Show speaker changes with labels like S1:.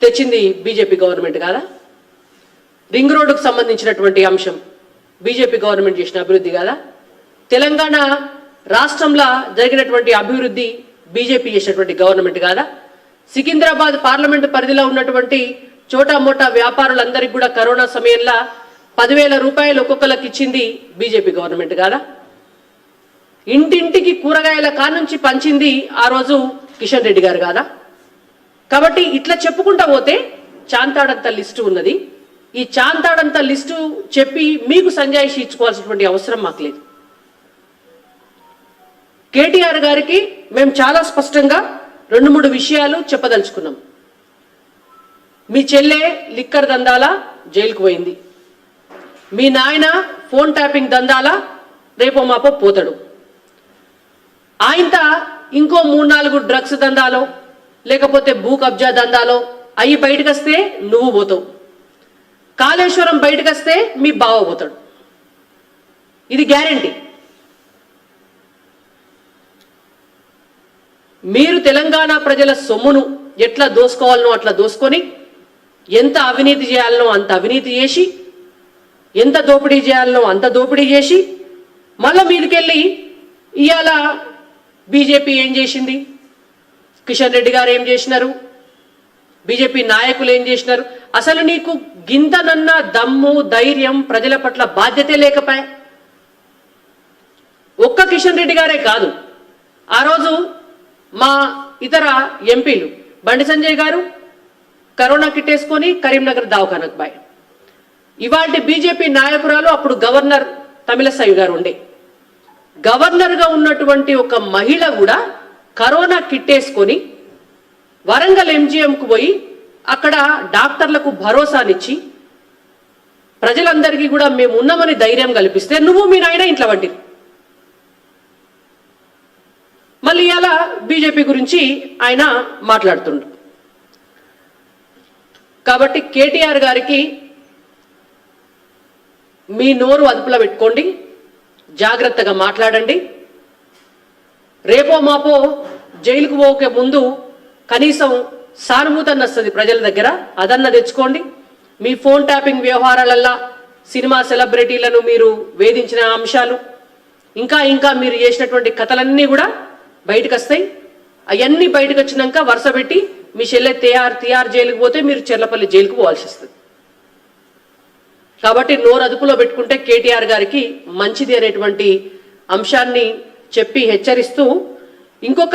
S1: తెచ్చింది BJP government కాదా? Ring రోడ్డుకు సంబంధించినటువంటి అంశం బీజేపీ గవర్నమెంట్ చేసిన అభివృద్ధి కాదా? తెలంగాణ రాష్ట్రంలో జరిగినటువంటి అభివృద్ధి బీజేపీ చేసినటువంటి గవర్నమెంట్ కాదా? సికింద్రాబాద్ పార్లమెంటు పరిధిలో ఉన్నటువంటి చోటా మోటా వ్యాపారులందరికీ కూడా కరోనా సమయంలో 10,000 రూపాయలు ఒక్కొక్కరికి ఇచ్చింది బీజేపీ గవర్నమెంట్ కాదా? ఇంటింటికి కూరగాయల కానుంచి పంచింది ఆ రోజు కిషన్ రెడ్డి గారు కాదా? కాబట్టి ఇట్లా చెప్పుకుంటా పోతే చాంతాడంత లిస్టు ఉన్నది. ఈ చాంతాడంత లిస్టు చెప్పి మీకు సంజాయిషి ఇచ్చుకోవాల్సినటువంటి అవసరం మాకు లేదు. కేటీఆర్ గారికి మేము చాలా స్పష్టంగా 2-3 విషయాలు చెప్పదలుచుకున్నాం. మీ చెల్లె లిక్కర్ దందాల జైలుకు పోయింది. మీ నాయన ఫోన్ ట్యాపింగ్ దందాల రేపో మాపో పోతాడు. ఆయనత ఇంకో 3-4 డ్రగ్స్ దందాలో లేకపోతే భూ కబ్జా దందాలో అవి బయటకు వస్తే నువ్వు పోతావు. కాళేశ్వరం బయటకు వస్తే మీ బావ పోతాడు. ఇది గ్యారంటీ. మీరు తెలంగాణ ప్రజల సొమ్మును ఎట్లా దోసుకోవాలనో అట్లా దోసుకొని, ఎంత అవినీతి చేయాలనో అంత అవినీతి చేసి, ఎంత దోపిడీ చేయాలనో అంత దోపిడీ చేసి, మళ్ళా మీదకెళ్ళి ఇవాళ బీజేపీ ఏం చేసింది, కిషన్ రెడ్డి గారు ఏం చేసినారు, బీజేపీ నాయకులు ఏం చేసినారు? అసలు నీకు గింతనన్న దమ్ము ధైర్యం ప్రజల పట్ల బాధ్యతే లేకపోయా? ఒక్క కిషన్ రెడ్డి గారే కాదు, ఆ రోజు మా ఇతర ఎంపీలు బండి సంజయ్ గారు కరోనా కిట్ వేసుకొని కరీంనగర్ దవాఖానకు బాయ్. ఇవాళ బీజేపీ నాయకురాలు అప్పుడు గవర్నర్ తమిళసై గారు ఉండే. గవర్నర్గా ఉన్నటువంటి ఒక మహిళ కూడా కరోనా కిట్ వేసుకొని వరంగల్ ఎంజీఎంకు పోయి అక్కడ డాక్టర్లకు భరోసానిచ్చి ప్రజలందరికీ కూడా మేము ఉన్నామని ధైర్యం కల్పిస్తే నువ్వు మీ నాయన ఇంట్లో వంటిరు. మళ్ళీ ఇలా బీజేపీ గురించి ఆయన మాట్లాడుతుండ్రు. కాబట్టి కేటీఆర్ గారికి మీ నోరు అదుపులో పెట్టుకోండి, జాగ్రత్తగా మాట్లాడండి. రేపో మాపో జైలుకు పోకే ముందు కనీసం సానుభూతి వస్తుంది ప్రజల దగ్గర, అదన్న తెచ్చుకోండి. మీ ఫోన్ ట్యాపింగ్ వ్యవహారాలల్లా సినిమా సెలబ్రిటీలను మీరు వేధించిన అంశాలు, ఇంకా ఇంకా మీరు చేసినటువంటి కథలన్నీ కూడా బయటకు వస్తాయి. అవన్నీ బయటకు వచ్చినాక వరుస పెట్టి మీ చెల్లె తిహార్ జైలుకు పోతే మీరు చెర్లపల్లి జైలుకు పోవాల్సి వస్తుంది. కాబట్టి నోరు అదుపులో పెట్టుకుంటే కేటీఆర్ గారికి మంచిది అనేటువంటి అంశాన్ని చెప్పి హెచ్చరిస్తూ ఇంకొక